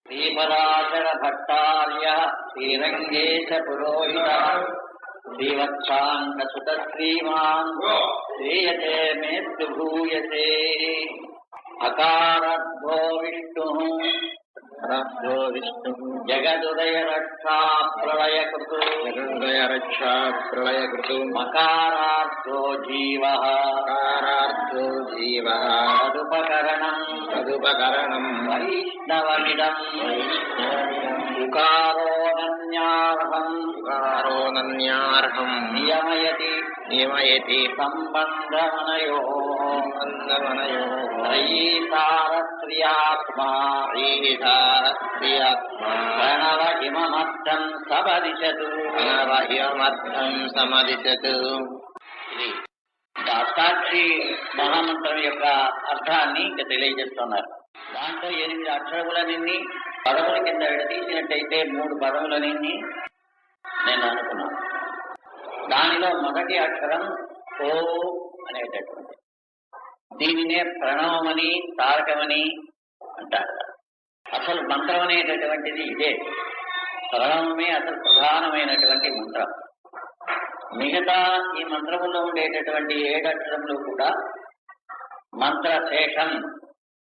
శ్రీపరాశర భట్టార్య శ్రీరంగేశ పురోహిత శ్రీవత్సాంగసుత శ్రీమాన్ శ్రీయతే మేస్తు భూయతే. అకారద్ధో విష్ణు జగదుదయ రక్షా ప్రళయకృతు మకారార్థో జీవ తదుపకరణం వైష్ణవమిదం ఉకారోనన్యార్హం నియమయతి సంబంధమనయోః త్రయీసారస్త్రియాత్మా ప్రణవ ఇమమర్థం సమదిశతు. ఇది అష్టాక్షి మహామంత్రం యొక్క అర్థాన్ని ఇంకా తెలియజేస్తున్నారు. దాంట్లో 8 అక్షరములనిన్ని పదముల కింద విడతీసినట్టయితే 3 పదములనిన్ని నేను అనుకున్నాను. దానిలో మొదటి అక్షరం ఓ అనేటటువంటి, దీనినే ప్రణవమని తారకమని అంటారు. అసలు మంత్రం అనేటటువంటిది ఇదే. ప్రణవమే అసలు ప్రధానమైనటువంటి మంత్రం. మిగతా ఈ మంత్రములో ఉండేటటువంటి 7 అక్షరములు కూడా మంత్రశేషం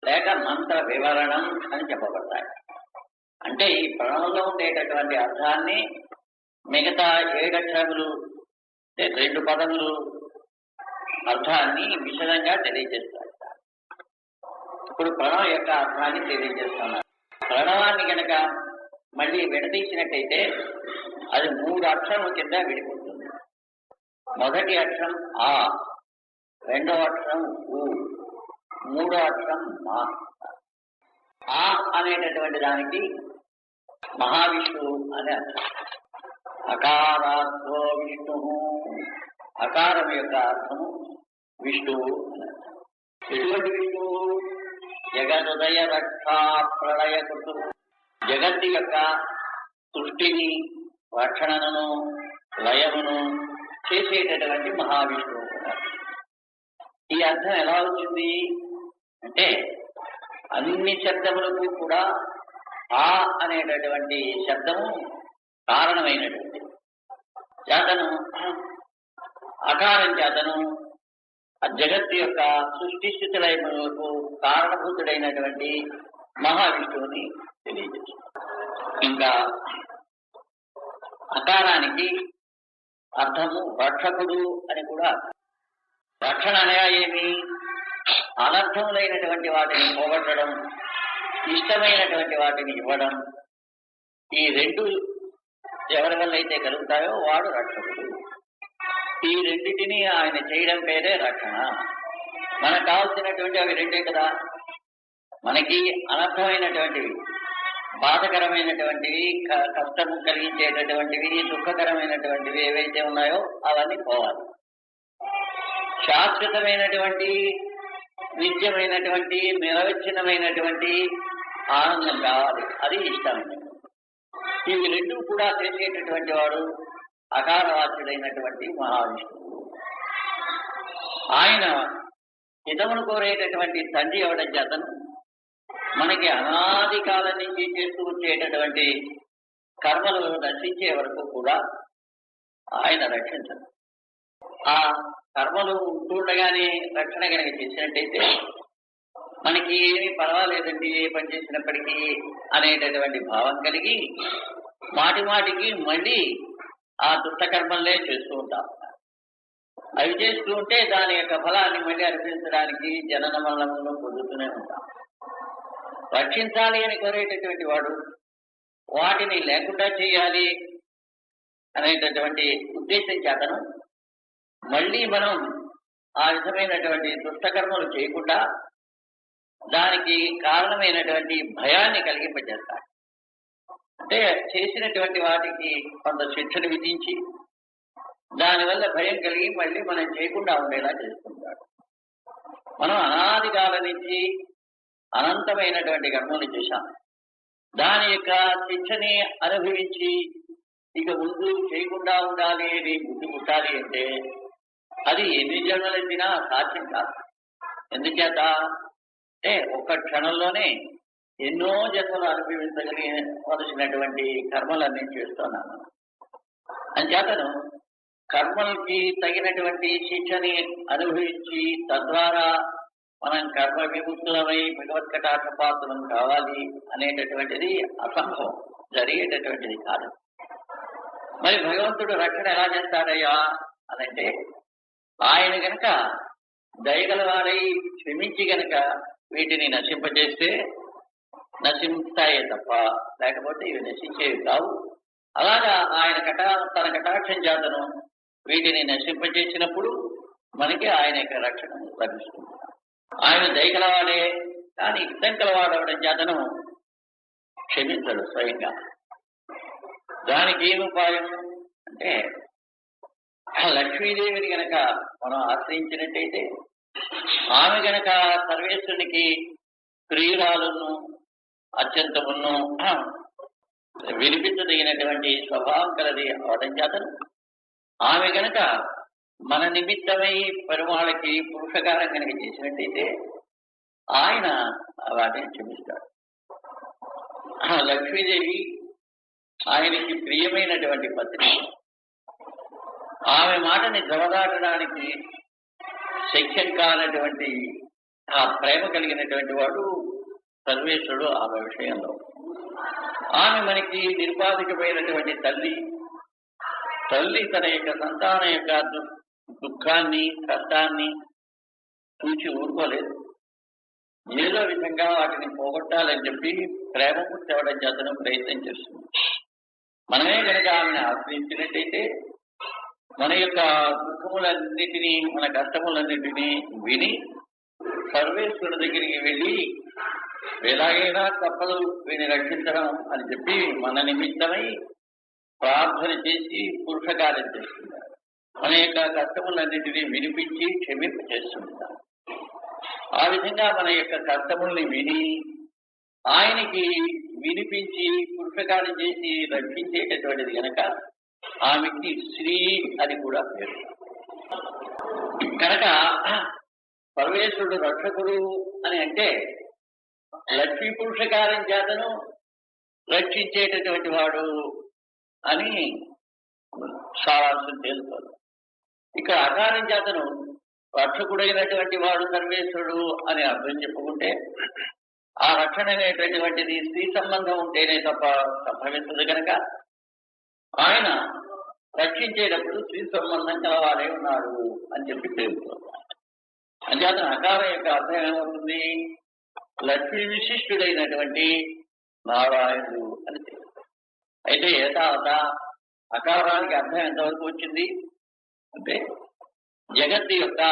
లేక మంత్ర వివరణం అని చెప్పబడతాయి. అంటే ఈ ప్రణవంలో ఉండేటటువంటి అర్థాన్ని మిగతా 7 అక్షరములు 2 పదములు అర్థాన్ని విశదంగా తెలియజేస్తారు. ఇప్పుడు ప్రణవం యొక్క అర్థాన్ని తెలియజేస్తున్నారు. ప్రణవాన్ని కనుక మళ్ళీ విడదీసినట్టయితే అది 3 అక్షరముల కింద విడిపోతుంది. మొదటి అక్షరం ఆ, రెండవ అక్షరం ఊ, మూడో అక్షరం మా. ఆ అనేటటువంటి దానికి మహావిష్ణువు అనే అర్థం. అకారార్థో విష్ణు, అకారం యొక్క అర్థము విష్ణువు అని అర్థం. ఎటువంటి విష్ణువు? జగదుదయ రక్షా ప్రళయకృతు, జగత్తు యొక్క సృష్టిని రక్షణను లయమును చేసేటటువంటి మహావిష్ణువు. ఈ అర్థం ఎలా వచ్చింది అంటే, అన్ని శబ్దములకు కూడా ఆ అనేటటువంటి శబ్దము కారణమైనటువంటి చేతను, అకారం చేతను ఆ జగత్తు యొక్క సృష్టి స్థితి లయములకు కారణభూతుడైనటువంటి మహావిష్ణువుని తెలియజేస్తుంది. ఇంకా అకారానికి అర్థము రక్షకుడు అని కూడా. రక్షణ అనగా ఏమి? అనర్థములైనటువంటి వాటిని పోగొట్టడం, ఇష్టమైనటువంటి వాటిని ఇవ్వడం. ఈ 2 ఎవరి వల్ల అయితే కలుగుతాయో వాడు రక్షకుడు. ఈ రెండింటినీ ఆయన చేయడం పేరే రక్షణ. మనకు కావాల్సినటువంటి అవి 2 కదా. మనకి అనర్థమైనటువంటివి, బాధకరమైనటువంటివి, కష్టము కలిగించేటటువంటివి, దుఃఖకరమైనటువంటివి ఏవైతే ఉన్నాయో అవన్నీ పోవాలి. శాశ్వతమైనటువంటి, నిత్యమైనటువంటి, నిరవచ్ఛిన్నమైనటువంటి ఆనందం కావాలి. అది ఇష్టమైనటువంటి. ఇవి 2 కూడా చేసేటటువంటి వాడు అకారవాచ్యుడైనటువంటి మహావిష్ణువు. ఆయన హితమును కోరేటటువంటి తండ్రి ఎవడం చేతను మనకి అనాది కాలం నుంచి చేస్తూ వచ్చేటటువంటి కర్మలు రక్షించే వరకు కూడా ఆయన రక్షించరు. ఆ కర్మలు ఉంటుండగానే రక్షణ కనుక చేసినట్టయితే మనకి ఏమీ పర్వాలేదండి ఏ పని చేసినప్పటికీ అనేటటువంటి భావం కలిగి మాటి మాటికి మళ్ళీ ఆ దుష్టకర్మలే చేస్తూ ఉంటాం. అవి చేస్తూ ఉంటే దాని యొక్క ఫలాన్ని మళ్ళీ అర్పించడానికి జనన మరణములను పొందుతూనే ఉంటాం. రక్షించాలి అని కోరేటటువంటి వాడు వాటిని లేకుండా చేయాలి అనేటటువంటి ఉద్దేశం చేతను మళ్ళీ మనం ఆ విధమైనటువంటి దుష్టకర్మలు చేయకుండా దానికి కారణమైనటువంటి భయాన్ని కలిగింపజేస్తాడు. అంటే చేసినటువంటి వాటికి కొంత శిక్షను విధించి దానివల్ల భయం కలిగి మళ్ళీ మనం చేయకుండా ఉండేలా చేస్తుంటాడు. మనం అనాది కాలం నుంచి అనంతమైనటువంటి కర్మలు చేశాం. దాని యొక్క శిక్షని అనుభవించి ఇక ముందు చేయకుండా ఉండాలి అని బుద్ధి పుట్టాలి అంటే అది ఎన్ని జన్మలెత్తినా సాధ్యం కాదు. ఎందుచేత అంటే ఒక్క క్షణంలోనే ఎన్నో జన్మలు అనుభవించగలిగినటువంటి కర్మలన్నీ చేస్తున్నాను. అంచేతను కర్మలకి తగినటువంటి శిక్షని అనుభవించి తద్వారా మనం కర్మ విముక్తులమై భగవత్ కటాక్ష పాత్రం కావాలి అనేటటువంటిది అసంభవం, జరిగేటటువంటిది కాదు. మరి భగవంతుడు రక్షణ ఎలా చేస్తాడయ్యా అనంటే, ఆయన గనక దయగలవాడై క్షమించి గనక వీటిని నశింపజేస్తే నశిస్తాయే తప్ప లేకపోతే ఇవి నశించేవి కావు. అలాగా ఆయన తన కటాక్షం చేతను వీటిని నశింపజేసినప్పుడు మనకి ఆయన యొక్క రక్షణ లభిస్తుంది. ఆయన దయగలవాడే కానీ యుద్ధం కలవాడవడం చేతను క్షమించడు స్వయంగా. దానికి ఏం ఉపాయం అంటే, లక్ష్మీదేవిని గనక మనం ఆశ్రయించినట్టయితే ఆమె గనక సర్వేశ్వరునికి ప్రియురాలను అత్యంతమును వినిపించదగినటువంటి స్వభావం కలది అవడం చేతను ఆమె గనక మన నిమిత్తమై పెరుమాళకి పురుషకారం కనుక చేసినట్టయితే ఆయన వాటిని క్షమిస్తాడు. లక్ష్మీదేవి ఆయనకి ప్రియమైనటువంటి పత్ని. ఆమె మాటని జవదాటడానికి శక్యం కానటువంటి ఆ ప్రేమ కలిగినటువంటి వాడు సర్వేశ్వరుడు. ఆమె విషయంలో ఆమె మనకి నిరుపాధికమైనటువంటి తల్లి. తన యొక్క సంతానం యొక్క దుఃఖాన్ని కష్టాన్ని చూచి ఊరుకోలేదు. ఏదో విధంగా వాటిని పోగొట్టాలని చెప్పి ప్రేమకు తేవడం చేతను ప్రయత్నం చేస్తుంది. మనమే కనుక ఆమెను ఆశ్రయించినట్టయితే మన యొక్క దుఃఖములన్నిటినీ మన కష్టములన్నిటినీ విని సర్వేశ్వరుడి దగ్గరికి వెళ్ళి ఎలాగైనా తప్పదు వీని రక్షించడం అని చెప్పి మన నిమిత్తమై ప్రార్థన చేసి పురుషకార్యం చేస్తున్నారు. మన యొక్క కష్టములన్నిటినీ వినిపించి క్షమింప చేస్తుంటారు. ఆ విధంగా మన యొక్క కష్టముల్ని విని ఆయనకి వినిపించి పురుషకార్యం చేసి రక్షించేటటువంటిది కనుక ఆమెకి శ్రీ అని కూడా పేరు. కనుక పరమేశ్వరుడు రక్షకుడు అని అంటే లక్ష్మీ పురుషకారం చేతను రక్షించేటటువంటి వాడు అని సారాంశం తెలుస్తుంది. ఇక్కడ అకారం చేతను రక్షకుడైనటువంటి వాడు సర్వేశ్వరుడు అని అర్థం చెప్పుకుంటే ఆ రక్షణ అనేటటువంటిది స్త్రీ సంబంధం ఉంటేనే తప్ప సంభవించదు. కనుక ఆయన రక్షించేటప్పుడు స్త్రీ సంబంధం కలవాడే ఉన్నాడు అని చెప్పి తెలుస్తుంది. అంచేత అకారం యొక్క అర్థం ఏమవుతుంది? లక్ష్మీ విశిష్టుడైనటువంటి నారాయణుడు అని తెలుస్తుంది. అయితే ఏతావత అకారానికి అర్థం ఎంతవరకు వచ్చింది అంటే, జగత్తు యొక్క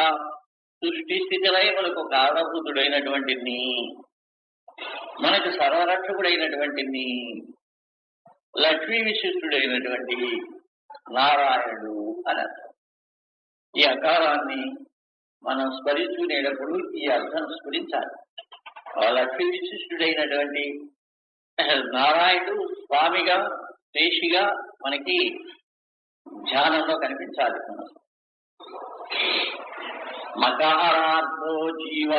సృష్టి స్థితిలయములకు కారణభూతుడైనటువంటి మనకు సర్వరక్షకుడైనటువంటి లక్ష్మీ విశిష్టుడైనటువంటి నారాయణుడు అని అర్థం. ఈ అకారాన్ని మనం స్మరించుకునేటప్పుడు ఈ అర్థం స్మరించాలి. లక్ష్మీ విశిష్టుడైనటువంటి నారాయణుడు స్వామిగా శేషిగా మనకి ధ్యానంలో కనిపించాలి. మకారార్థో జీవ.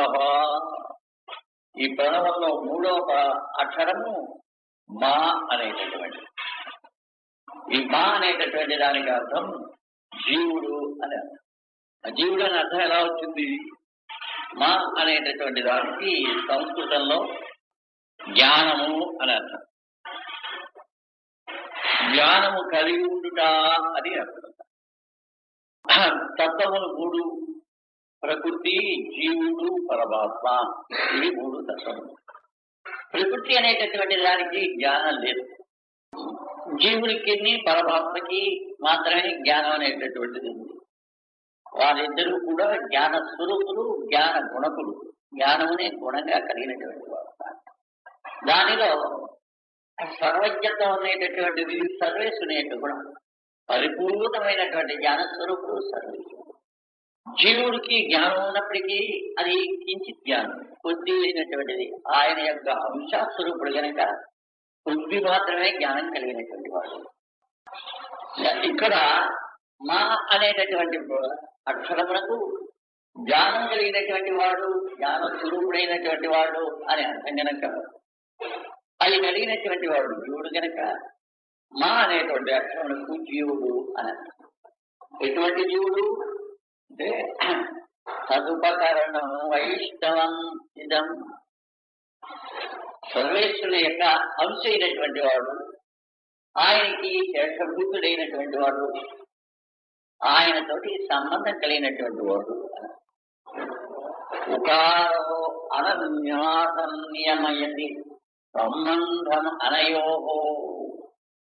ఈ ప్రణవంలో మూడవ అక్షరము మా అనేటటువంటి. ఈ మా అనేటటువంటి దానికి అర్థం జీవుడు అని అర్థం. జీవుడు అని అర్థం ఎలా వచ్చింది? మా అనేటటువంటి దానికి సంస్కృతంలో జ్ఞానము అని అర్థం. జ్ఞానము కలిగి ఉండుట అని అర్థం. తత్వములు మూడు: ప్రకృతి, జీవుడు, పరమాత్మ. ఇవి మూడు తత్వములు. ప్రకృతి అనేటటువంటి దానికి జ్ఞానం లేదు. జీవుడికి పరమాత్మకి మాత్రమే జ్ఞానం అనేటటువంటిది ఉంది. వారిద్దరూ కూడా జ్ఞాన స్వరూపులు, జ్ఞాన గుణకులు. జ్ఞానమునే గుణంగా కలిగినటువంటి వారు. దానిలో సర్వజ్ఞత్వం అనేటటువంటిది సర్వేశ్వరుని యొక్క గుణం. పరిపూర్ణమైనటువంటి జ్ఞాన స్వరూపుడు సర్వేశ్వరుడు. జీవుడికి జ్ఞానం ఉన్నప్పటికీ అది కించిత్ జ్ఞానం, కొద్ది అయినటువంటిది. ఆయన యొక్క అంశస్వరూపుడు కనుక కొద్ది మాత్రమే జ్ఞానం కలిగినటువంటి వాడు. ఇక్కడ మా అనేటటువంటి అక్షరములకు జ్ఞానం కలిగినటువంటి వాడు, జ్ఞాన స్వరూపుడైనటువంటి వాడు అని అర్థం కనుక అది కలిగినటువంటి వాడు జీవుడు కనుక మా అనేటువంటి అక్షరములకు జీవుడు అని. ఎటువంటి జీవుడు అంటే సదుపకరణం వైష్ణవం ఇదం, సర్వేశ్వరుని యొక్క అంశ అయినటువంటి వాడు, ఆయనకి శేషభూతుడైనటువంటి వాడు, ఆయనతోటి సంబంధం కలిగినటువంటి వాడు. ఉకారో అనన్యాసం నియమయతి సంబంధం అనయోహో.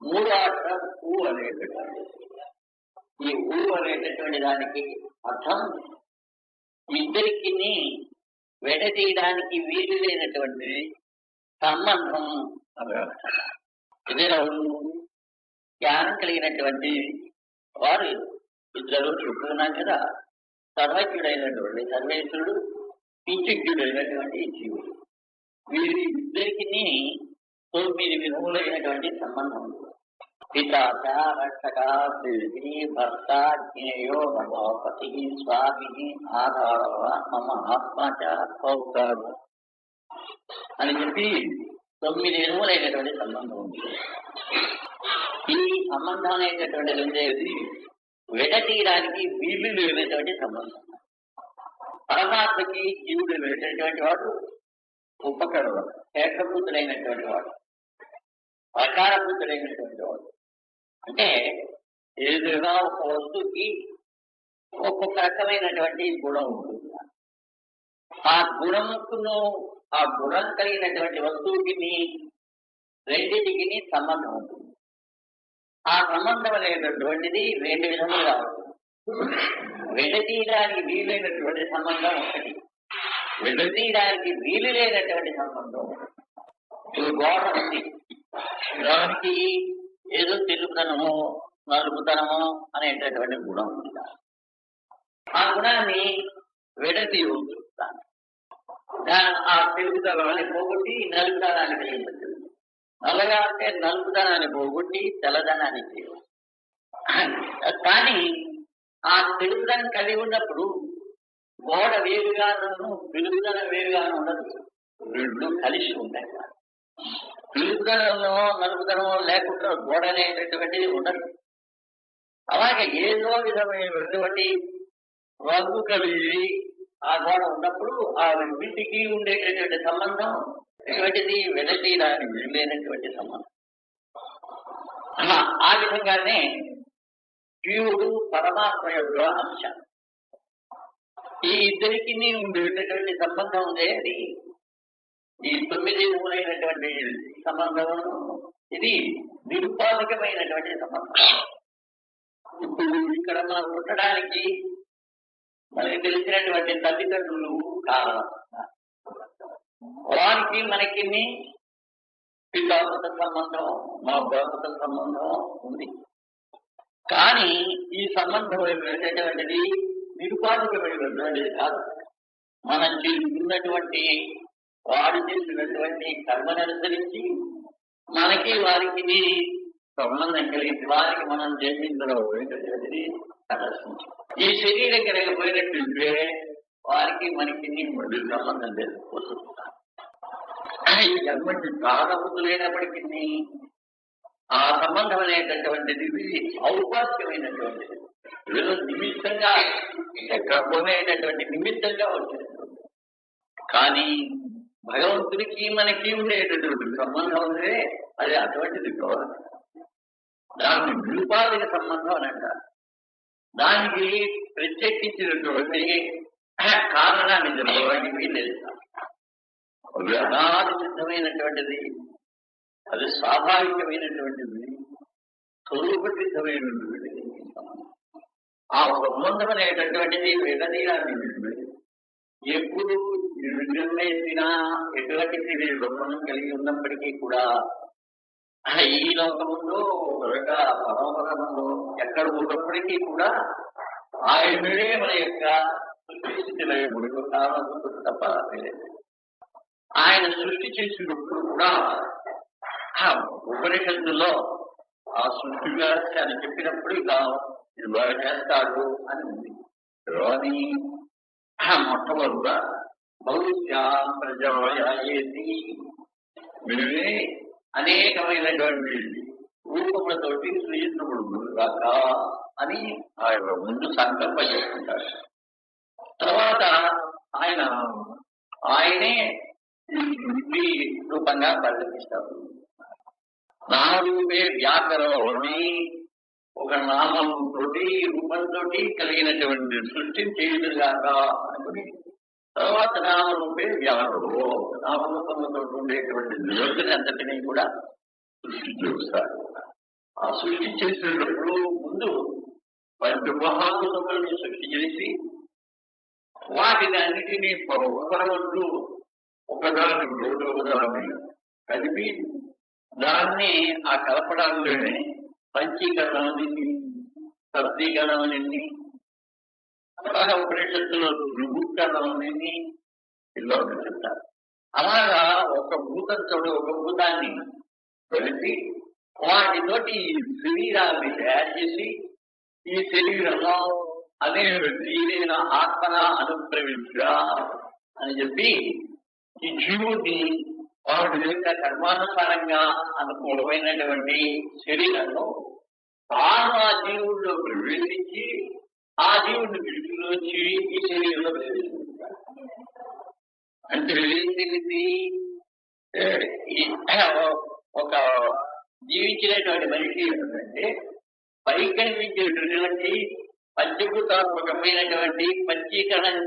మూడు అక్షరం ఊ అనేటటువంటి, ఈ ఊ అనేటటువంటి దానికి అర్థం ఇద్దరికి విడదీయడానికి వీలు లేనటువంటి సంబంధం. ఇదే జ్ఞానం కలిగినటువంటి వారు ఇద్దరు చెప్పుకున్నాం కదా, సర్వజ్ఞుడైనటువంటి సర్వేశ్వరుడు, కించిజ్ఞుడైనటువంటి జీవుడు. వీరి ఇద్దరికి 9 విధములైనటువంటి సంబంధం. పితాచ రక్షక భర్త జ్ఞేయో భగవపతి స్వామి ఆధార మమ ఆత్మచ పౌతారు అని చెప్పి 9 విధములైనటువంటి సంబంధం ఉంది. ఈ సంబంధం అనేటటువంటిది ఉండేది విడతీయడానికి వీలు లేనటువంటి సంబంధం. పరమాత్మకి జీవుడు లేనటువంటి వాడు ఉపకరణం, ఏకభూతుడైనటువంటి వాడు, ప్రకారభూతుడైనటువంటి వాడు. అంటే ఏదైనా ఒక వస్తువుకి ఒక్కొక్క రకమైనటువంటి గుణం ఉంటుంది. ఆ గుణమును, ఆ గుణం కలిగినటువంటి వస్తువుకి రెండింటికి సంబంధం ఉంటుంది. ఆ సంబంధం అనేటటువంటిది 2 విధములుగా ఉంటుంది. విడతీయడానికి వీలైనటువంటి సంబంధం ఒకటి, విడతీయడానికి వీలు లేనటువంటి సంబంధం. గోడ ఉంది, దానికి ఏదో తెలుపుతనము నలుపుతనము అనేటటువంటి గుణం ఉంది. ఆ గుణాన్ని విడతీయవచ్చు. ఆ తెలుపుతనాన్ని పోగొట్టి నలుపుతనాన్ని కలిగించవచ్చు. నల్లగా అంటే నలుపుదనాన్ని పోగొట్టి తెల్లదనాన్ని చేయవచ్చు. కానీ ఆ తెలుపుదనం కలిగి ఉన్నప్పుడు గోడ వేరుగాను వెలుగుదనం వేరుగాను ఉండదు, రెండు కలిసి ఉంటాయి. తెలుపుదనంలో నలుపుదనమో లేకుండా గోడ అనేటటువంటిది ఉండదు. అలాగే ఏదో విధమైనటువంటి రంగు కలిగి ఆ గోడ ఉన్నప్పుడు ఆ వీటికి ఉండేటటువంటి సంబంధం ఎటువంటిది విడతీయడానికి వీలైనటువంటి సంబంధం. ఆ విధంగానే జీవుడు పరమాత్మ యొక్క అంశ. ఈ ఇద్దరికి ఉండేటటువంటి సంబంధం ఉంది. అది ఈ 9 మూలైనటువంటి సంబంధం. ఇది నిరుపాధికమైనటువంటి సంబంధం. ఇప్పుడు ఇక్కడ మనం ఉండడానికి మనకి తెలిసినటువంటి తల్లిదండ్రులు కారణం. వారికి మనకి పితామత సంబంధం, మా భగవత సంబంధం ఉంది. కానీ ఈ సంబంధం ఏంటంటే నిరుపాధికమైనటువంటిది కాదు. మనం చేస్తున్నటువంటి వాడు చేసినటువంటి కర్మను అనుసరించి మనకి వారికి సంబంధం కలిగింది. వారికి మనం జన్మించడం ఏంటంటే ఈ శరీరం కనుక పోయినట్టుంటే వారికి మనకి మళ్ళీ సంబంధం తెలిసిపోతుంది. ఈ జన్మకి ప్రారంభుతులైనప్పటికీ ఆ సంబంధం అనేటటువంటిది ఔపాధ్యమైనటువంటిది. ఏదో నిమిత్తంగా గర్భమైనటువంటి నిమిత్తంగా వచ్చినటువంటి. కానీ భగవంతుడికి మనకి ఉండేటటువంటి సంబంధం ఉందే అది అటువంటిది కాదు. దాన్ని నిరుపాధిక సంబంధం అని అంటారు. దానికి ప్రత్యేకించినటువంటి కారణాన్ని చెప్పడానికి వీలేదు. అది అనాది సిద్ధమైనటువంటిది, అది స్వాభావికమైనటువంటిది, స్వరూపసిద్ధమైనటువంటిది. ఆ సంబంధం అనేటటువంటిది విడదీయాన్ని ఎప్పుడు నిర్ణయించినా ఎటువంటి సంబంధం కలిగి ఉన్నప్పటికీ కూడా ఈ లోకముందు పరమపరముందు ఎక్కడ ఉన్నప్పటికీ కూడా ఆయనే మన యొక్క సృష్టిస్థితిలో తప్ప ఆయన సృష్టి చేసినప్పుడు కూడా ఉపనిషత్తుల్లో ఆ సృష్టిగా అని చెప్పినప్పుడు ఇలా చేస్తాడు అని ఉంది. కానీ మొట్టమొదట భవిష్యా ప్రజాయేది మేమే అనేకమైనటువంటి రూపములతోటి శ్రీకృష్ణుడు రాక అని ఆయన ముందు సంకల్పం చేసుకుంటారు. తర్వాత ఆయనే ఈ రూపంగా పరిగణిస్తారు. నామరూపే వ్యాకరణి ఒక నామంతో రూపంతో కలిగినటువంటి సృష్టిని చేయుదుగాక అనుకుని తర్వాత నామరూపే వ్యాకరణో నామరూపంతో ఉండేటువంటి జగత్తుని అంతటినీ కూడా సృష్టి చేస్తారు. ఆ సృష్టి చేసేటప్పుడు ముందు పంచమహాభూతములను సృష్టి చేసి వాటిని అన్నిటినీ పరమంటూ ఒకదాని ఒకదాన్ని కలిపి దాన్ని ఆ కలపడాల్లోనే పంచీకరణం నిండి శబ్దీకరణం నిండి ఉపనిషత్తులో రుభుకరణం నిండి ఇలా చెప్తారు. అలాగా ఒక భూతంతో ఒక భూతాన్ని కలిపి వాటితోటి ఈ శరీరాన్ని తయారు చేసి ఈ శరీరంలో అదే జీవైన ఆత్మన అనుప్రవిష్ట అని చెప్పి ఈ జీవుడిని వాడి యొక్క కర్మానుసారంగా అనుకూలమైనటువంటి శరీరంలో తాను ఆ జీవుల్లో ప్రవేశించి ఆ జీవుడిని విడిచిలోంచి ఈ శరీరంలో ప్రవేశించారు. అంటే ఒక జీవించినటువంటి మనిషి ఏంటంటే పైకి కనిపించేటటువంటి పంచభూతాత్మకమైనటువంటి పంచీకరణ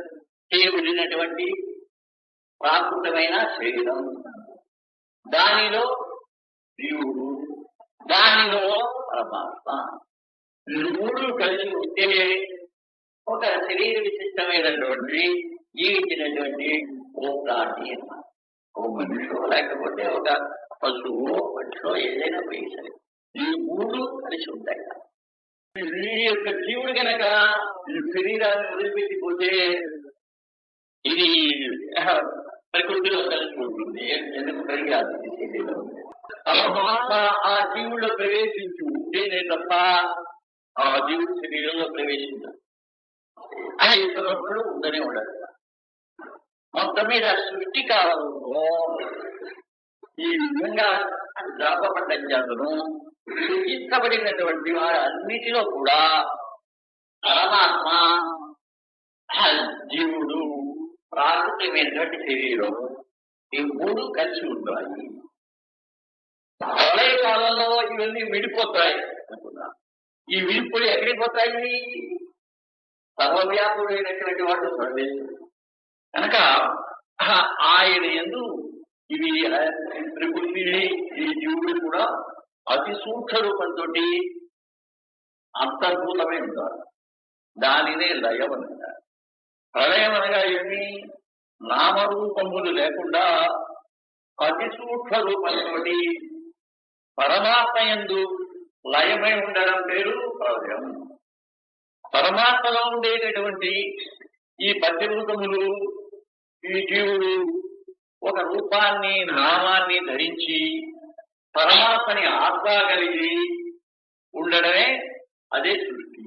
చేయబడినటువంటి ప్రాకృతమైన శరీరం, దానిలో జీవుడు, దానిలో పరమాత్మ, మూడు కలిసి ఉంటే ఒక శరీర విశిష్టమైనటువంటి జీవించినటువంటి ఓ ప్రాణి, ఓ మనిషి లేకపోతే ఒక పశువు మనిషిలో ఏదైనా పోయేసరి ఈ మూడు కలిసి ఉంటాయి. ఈ యొక్క జీవుడు కనుక ఈ శరీరాన్ని వదిలిపెట్టిపోతే ఇది ప్రకృతిలో కలిసి ఉంటుంది. ఎందుకు పరిగాదు శరీరం ఆ జీవుల్లో ప్రవేశించి ఉంటేనే తప్ప ఆ జీవుడు శరీరంలో ప్రవేశించారు. ఆయన ఇతరులు ఉండనే ఉండదు. మొత్తం మీద సృష్టి కాలంలో ఈ విధంగా జాపపడ్డ జాతును సృష్టించబడినటువంటి వారు అన్నిటిలో కూడా పరమాత్మ, జీవుడు, ప్రాకృతికమైనటువంటి శరీరం ఈ మూడు కలిసి ఉంటాయి. ప్రళయ కాలంలో ఇవన్నీ విడిపోతాయి అనుకున్నా. ఈ విడిపోయి ఎక్కడికి పోతాయి? సర్వవ్యాపుడైనటువంటి వాడు సర్వేశ్వరుడు కనుక ఆయన యందు ఇవి ప్రకృతి ఈ జీవుడు కూడా అతి సూక్ష్మ రూపంతో అంతర్భూతమై ఉంటారు. దానినే లయం అంటారు. ప్రళయం అనగా ఏమి? నామరూపములు లేకుండా అతి సూక్ష్మ రూపంతో పరమాత్మ యందు లయమై ఉండడం పేరు ప్రళయం. పరమాత్మలో ఉండేటటువంటి ఈ పంచభూతములు, ఈ జీవుడు ఒక రూపాన్ని, నామాన్ని ధరించి పరమాత్మని ఆత్మ కలిగి ఉండడమే అదే సృష్టి.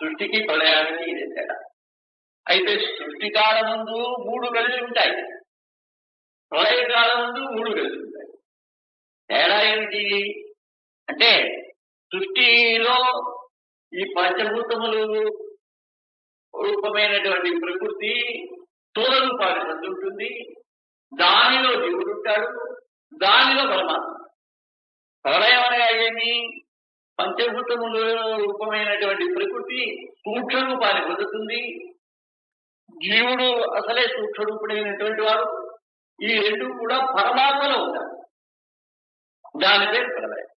సృష్టికి ప్రళయానికి ఇదే తేడా. అయితే సృష్టి కాలం ముందు మూడు కలిసి ఉంటాయి, ప్రళయకాలం ముందు మూడు కలిసి ఉంటాయి. తేడా ఏమిటి అంటే సృష్టిలో ఈ పంచభూతములు రూపమైనటువంటి ప్రకృతి స్థూల రూపాన్ని పొందుంటుంది. దానిలో జీవుడు ఉంటాడు, దానిలో పరమాత్మ. ప్రళయం అనగా ఏమి? పంచభూతములు రూపమైనటువంటి ప్రకృతి సూక్ష్మ రూపాన్ని పొందుతుంది. జీవుడు అసలే సూక్ష్మ రూపుడైనటువంటి వాడు. ఈ రెండు కూడా పరమాత్మలో ఉంటారు. దాని పేరు ప్రళయం.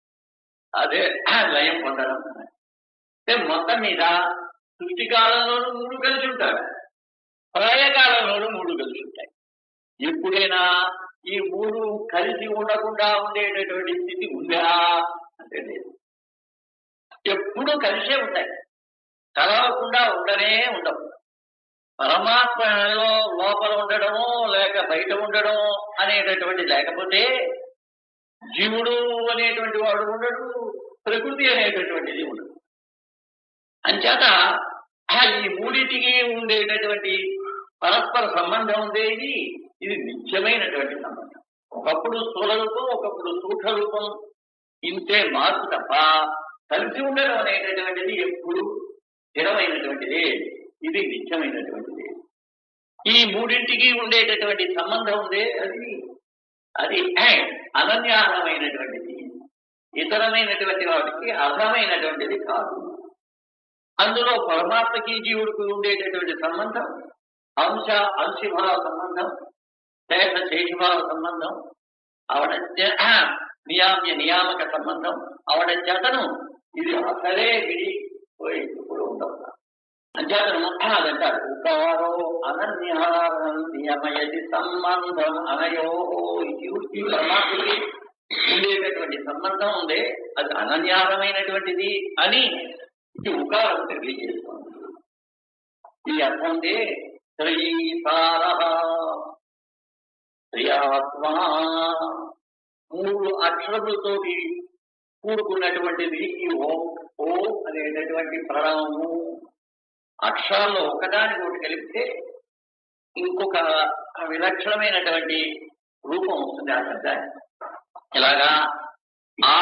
అదే లయం పొందడం. అంటే మొత్తం మీద సృష్టి కాలంలోనూ మూడు కలిసి ఉంటారు, ప్రళయకాలంలోనూ మూడు కలిసి ఉంటాయి. ఎప్పుడైనా ఈ మూడు కలిసి ఉండకుండా ఉండేటటువంటి స్థితి ఉందా అంటే లేదు. ఎప్పుడూ కలిసే ఉంటాయి, కలవకుండా ఉండనే ఉండవు. పరమాత్మలో లోపల ఉండడము లేక బయట ఉండడము అనేటటువంటి లేకపోతే జీవుడు అనేటువంటి వాడు ఉండడు, ప్రకృతి అనేటటువంటిది ఉండదు. అంచేత ఈ మూడింటికి ఉండేటటువంటి పరస్పర సంబంధం ఉండేది ఇది నిత్యమైనటువంటి సంబంధం. ఒకప్పుడు స్థూల రూపం, ఒకప్పుడు సూక్ష్మ రూపం, ఇంతే మార్పు తప్ప కలిసి ఉండడం అనేటటువంటిది ఎప్పుడు స్థిరమైనటువంటిది, ఇది నిత్యమైనటువంటిది. ఈ మూడింటికి ఉండేటటువంటి సంబంధం ఉందే అది అనన్యాహమైనటువంటిది, ఇతరమైనటువంటి వాటికి అర్హమైనటువంటిది కాదు. అందులో పరమాత్మకి జీవుడికి ఉండేటటువంటి సంబంధం అంశభావ సంబంధం, శేషభావ సంబంధం, ఆవిడ నియామక సంబంధం, ఆవిడ చేతను ఇది అసలే విడిపోయి ఇప్పుడు ఉండవు. అంచేతను అదంటారు ఉపారో అనన్యమయది సంబంధం అనయో. ఈ పరమాత్మకి ఉండేటటువంటి సంబంధం ఉందే అది అనన్యారమైనటువంటిది అని ఇది ఉకారం తెలియజేస్తుంది. ఈ అర్థం శ్రీయాత్మా మూడు అక్షరములతోటి కూడుకున్నటువంటిది ఈ ఓం అనేటటువంటి ప్రణవము. అక్షరాల్లో ఒకదాని ఒకటి కలిపితే ఇంకొక విలక్షణమైనటువంటి రూపం వస్తుంది ఆ శబ్దానికి. ఇలాగా ఆ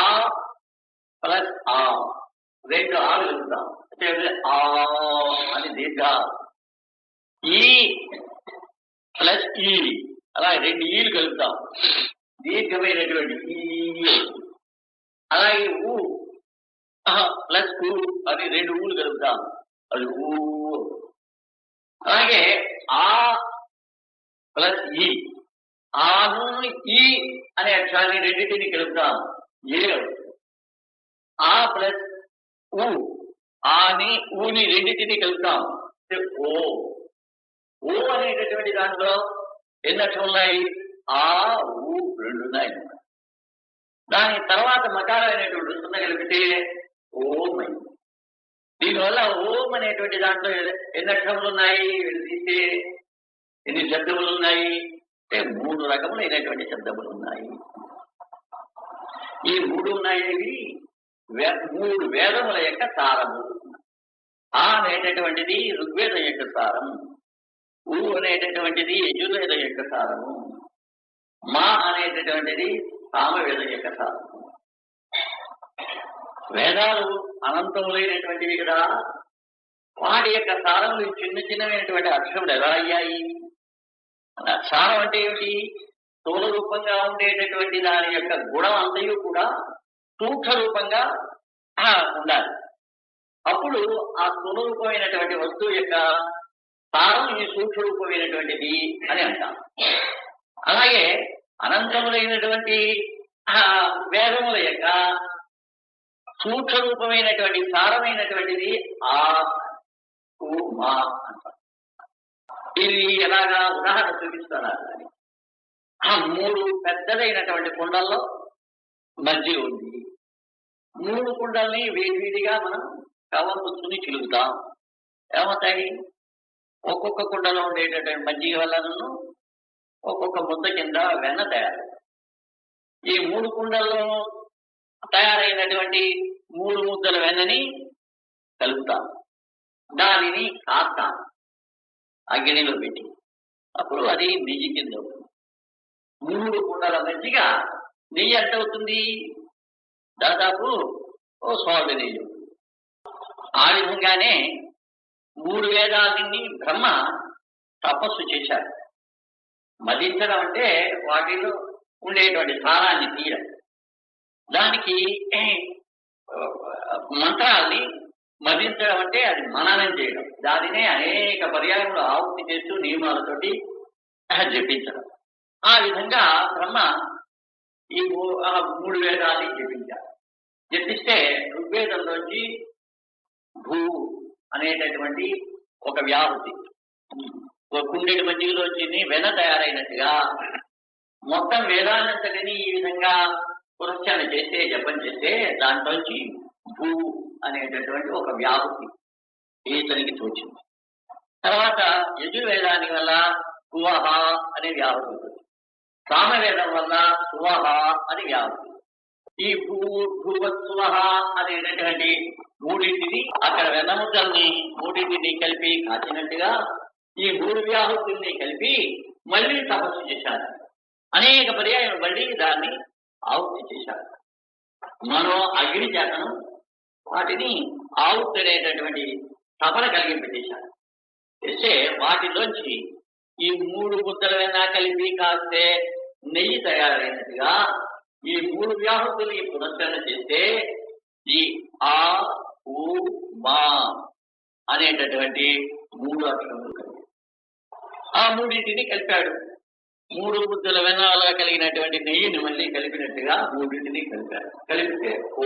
ప్లస్ ఆ రెండు ఆలు కలుపుతాం, ఆ అని దీర్ఘ. ఈ ప్లస్ ఈ అలా రెండు ఈలు కలుపుతాం, దీర్ఘమైనటువంటి ఈ. అలాగే ఊ ప్లస్ ఊ అని రెండు ఊలు కలుపుతాం, అది ఊ. అలాగే ఆ ప్లస్ ఈ, ఆను ఈ అనే అక్షరాన్ని రెండింటిని కలుపుతాం, ఏ. ఆ ప్లస్ ఊ, ఆని ఊని రెండింటిని కలుపుతాం, ఓ. ఓ అనేటటువంటి దాంట్లో ఎన్ని అక్షరం ఉన్నాయి? ఆ ఊ రెండు ఉన్నాయి. దాని తర్వాత మకారం అనేటువంటి సున్న కలిపితే ఓం అయింది. దీనివల్ల ఓం అనేటువంటి దాంట్లో ఎన్ని అక్షరములు ఉన్నాయి? తీస్తే ఎన్ని శబ్దములు ఉన్నాయి అంటే 3 రకములైనటువంటి శబ్దములు ఉన్నాయి. ఈ 3 ఉన్నాయి 3 వేదముల యొక్క సారము. ఆ అనేటటువంటిది ఋగ్వేదం యొక్క సారం, ఊ అనేటటువంటిది యజుర్వేదం యొక్క సారము, మా అనేటటువంటిది సామవేదం యొక్క సారము. వేదాలు అనంతములైనటువంటివి కదా, వాటి యొక్క సారములు చిన్న చిన్నమైనటువంటి అక్షరములు ఎలా అయ్యాయి? సారం అంటే ఏమిటి? స్థూల రూపంగా ఉండేటటువంటి దాని యొక్క గుణం అంతయు కూడా సూక్ష్మ రూపంగా ఉండాలి. అప్పుడు ఆ స్థూల రూపమైనటువంటి వస్తువు యొక్క సారం ఈ సూక్ష్మ రూపమైనటువంటిది అని అంటాం. అలాగే అనంతములైనటువంటి వేదముల యొక్క సూక్ష్మ రూపమైనటువంటి సారమైనటువంటిది ఆ మా అంటాం. ఇది ఎలాగా ఉదాహరణ చూపిస్తున్నారు. ఆ 3 పెద్దదైనటువంటి కుండల్లో మధ్య ఉంది. 3 కుండల్ని వేడివిడిగా మనం కవర్ పుచ్చుకుని చిలుగుతాం. ఏమవుతాయి? ఒక్కొక్క కుండలో ఉండేటటువంటి మజ్జిగ వల్లను ఒక్కొక్క ముద్ద కింద వెన్న తయారు. ఈ 3 కుండల్లో తయారైనటువంటి 3 ముద్దల వెన్నని కలుపుతాం, దానిని కాస్తాం అగ్నిలో పెట్టి. అప్పుడు అది నెయ్యి కింద అవుతుంది. 3 కుండల మజ్జిగ నెయ్యి ఎంత అవుతుంది? దాదాపు సోద నెయ్యి. ఆ విధంగానే 3 వేదాలని బ్రహ్మ తపస్సు చేశారు. మదించడం అంటే వాటిలో ఉండేటువంటి సారాన్ని తీయడం, దానికి మంత్రాల్ని మదించడం అంటే అది మననం చేయడం, దానినే అనేక పర్యాయములు ఆహుతి చేస్తూ నియమాలతోటి జపించడం. ఆ విధంగా బ్రహ్మ ఈ 3 వేదాన్ని జపించారు. జపిస్తే ఋగ్వేదంలోంచి భూ అనేటటువంటి ఒక వ్యాహృతి, ఒక కుండెడి మధ్యలోంచి వెన తయారైనట్టుగా మొత్తం వేదాన్నంతటిని ఈ విధంగా పురస్కరణ చేస్తే, జపం చేస్తే దాంట్లోంచి భూ అనేటటువంటి ఒక వ్యాహృతి ఈతనికి తోచింది. తర్వాత యజుర్వేదాని వల్ల కువహ అనే వ్యాహృతి వచ్చింది. సామవేదం వల్ల సువహ అని వ్యాహృతి. ఈ భూవత్సువహ అనేటటువంటి మూడింటిని అక్కడ వెన్నముద్దల్ని మూడింటిని కలిపి కాచినట్టుగా ఈ 3 వ్యాహృతుల్ని కలిపి మళ్ళీ తపస్సు చేశారు. అనేక పర్యాయం మళ్ళీ దాన్ని ఆహుతి చేశారు. మనో అగ్ని చేతను వాటిని ఆహుతి అనేటటువంటి తపన కలిగింపజేశారు. చేస్తే వాటిలోంచి ఈ 3 ముద్దలైనా కలిపి కాస్తే నెయ్యి తయారైనట్టుగా ఈ 3 వ్యాహుతులు ఈ పునశ్చరణ చేస్తే ఈ ఆ ఊ మా అనేటటువంటి 3 అక్షరములు కలిగి ఆ మూడింటిని కలిపాడు. 3 ముద్దల వెన్నాలుగా కలిగినటువంటి నెయ్యిని మళ్ళీ కలిపినట్టుగా మూడింటిని కలిపాడు. కలిపితే ఓ